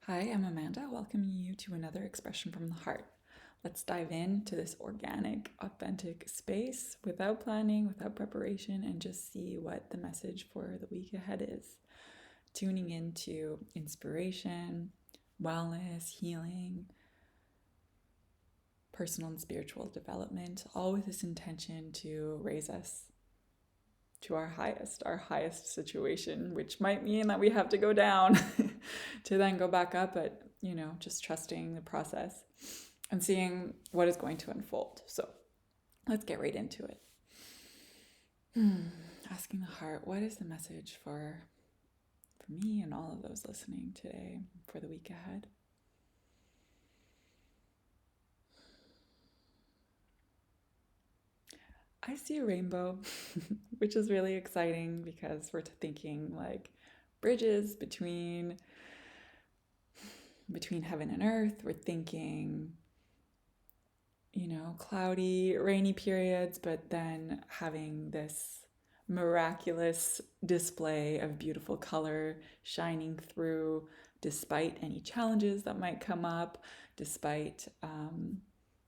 Hi, I'm Amanda, welcoming you to another expression from the heart. Let's dive into this organic, authentic space without planning, without preparation, and just see what the message for the week ahead is. Tuning into inspiration, wellness, healing, personal and spiritual development, all with this intention to raise us to our highest situation, which might mean that we have to go down to then go back up, but just trusting the process and seeing what is going to unfold. So let's get right into it. Asking the heart, what is the message for me and all of those listening today for the week ahead? I see a rainbow, which is really exciting because we're thinking like bridges between heaven and earth. We're thinking, cloudy, rainy periods, but then having this miraculous display of beautiful color shining through despite any challenges that might come up, despite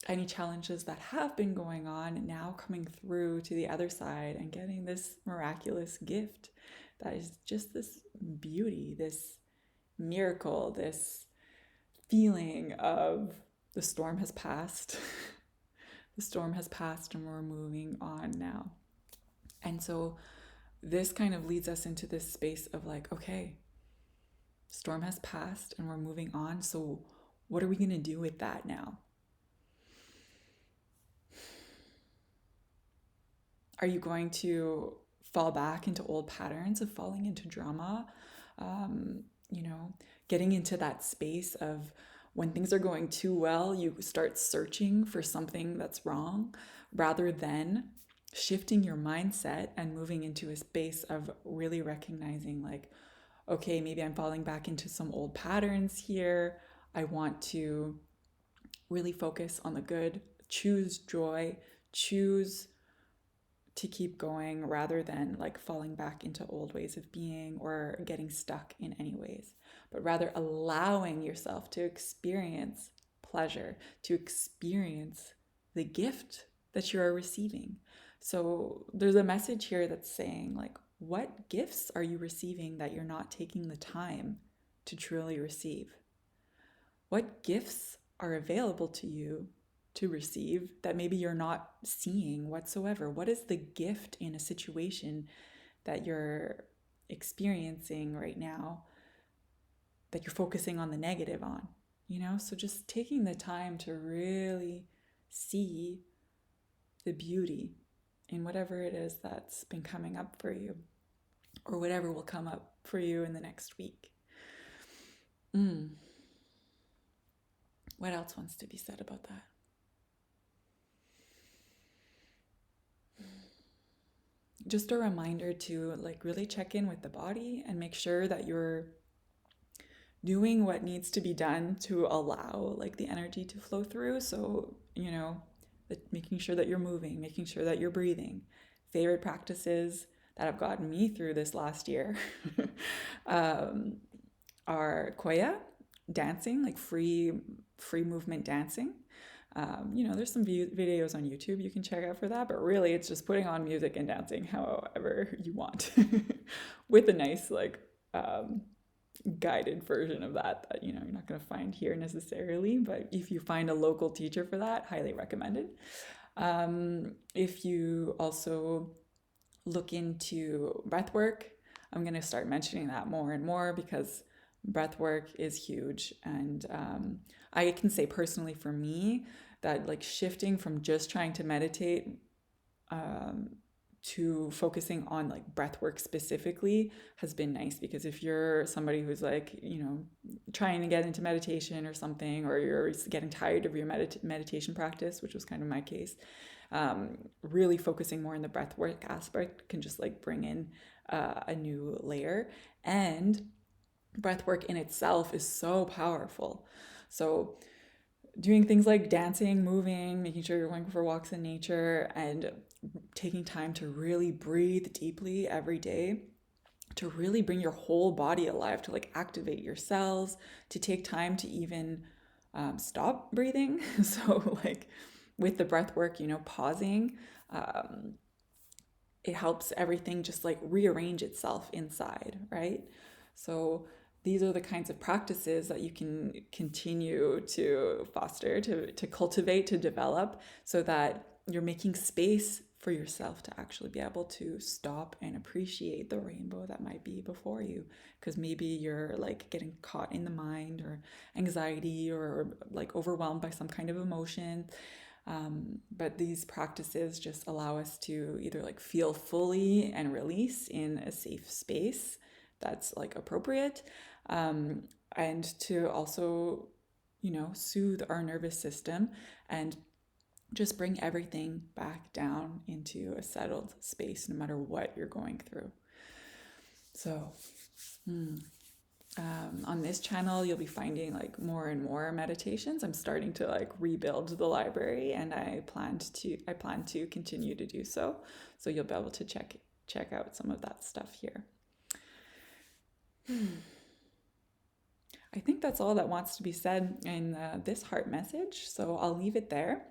any challenges that have been going on, now coming through to the other side and getting this miraculous gift that is just this beauty, this miracle, this feeling of the storm has passed. The storm has passed and we're moving on now. And so this kind of leads us into this space of like, okay, storm has passed and we're moving on. So what are we going to do with that now? Are you going to fall back into old patterns of falling into drama? You know, getting into that space of when things are going too well, you start searching for something that's wrong rather than shifting your mindset and moving into a space of really recognizing, like, okay, maybe I'm falling back into some old patterns here. I want to really focus on the good, choose joy, choose to keep going rather than like falling back into old ways of being or getting stuck in any ways, but rather allowing yourself to experience pleasure, to experience the gift that you are receiving. So there's a message here that's saying, like, what gifts are you receiving that you're not taking the time to truly receive? What gifts are available to you to receive that maybe you're not seeing whatsoever? What is the gift in a situation that you're experiencing right now that you're focusing on the negative on? So just taking the time to really see the beauty in whatever it is that's been coming up for you or whatever will come up for you in the next week. What else wants to be said about that? Just a reminder to like really check in with the body and make sure that you're doing what needs to be done to allow like the energy to flow through. So, making sure that you're moving, making sure that you're breathing. Favorite practices that have gotten me through this last year are koya, dancing, like free movement dancing. There's some videos on YouTube you can check out for that, but really it's just putting on music and dancing however you want with a nice, like, guided version of that you're not going to find here necessarily. But if you find a local teacher for that, highly recommended. If you also look into breath work, I'm going to start mentioning that more and more because breath work is huge. And I can say personally for me that like shifting from just trying to meditate to focusing on like breath work specifically has been nice, because if you're somebody who's like, trying to get into meditation or something, or you're getting tired of your meditation practice, which was kind of my case, really focusing more on the breath work aspect can just like bring in a new layer. And breath work in itself is so powerful. So doing things like dancing, moving, making sure you're going for walks in nature, and taking time to really breathe deeply every day to really bring your whole body alive, to like activate your cells, to take time to even stop breathing. So, like with the breath work, pausing, um, it helps everything just like rearrange itself inside, right? So, these are the kinds of practices that you can continue to foster, to cultivate, to develop, so that you're making space for yourself to actually be able to stop and appreciate the rainbow that might be before you. Because maybe you're like getting caught in the mind, or anxiety, or like overwhelmed by some kind of emotion. But these practices just allow us to either like feel fully and release in a safe space that's like appropriate, um, and to also, soothe our nervous system and just bring everything back down into a settled space no matter what you're going through. So, on this channel, you'll be finding like more and more meditations. I'm starting to like rebuild the library, and I plan to continue to do so. So you'll be able to check out some of that stuff here. I think that's all that wants to be said in this heart message. So I'll leave it there.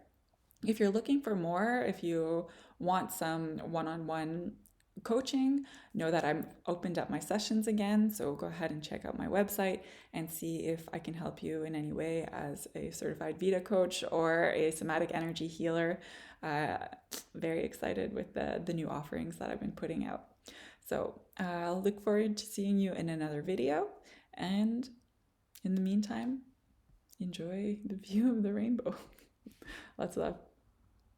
If you're looking for more, if you want some one-on-one coaching, know that I'm opened up my sessions again. So go ahead and check out my website and see if I can help you in any way as a certified Vita coach or a somatic energy healer. Very excited with the new offerings that I've been putting out. So I'll look forward to seeing you in another video. And in the meantime, enjoy the view of the rainbow. Lots of love.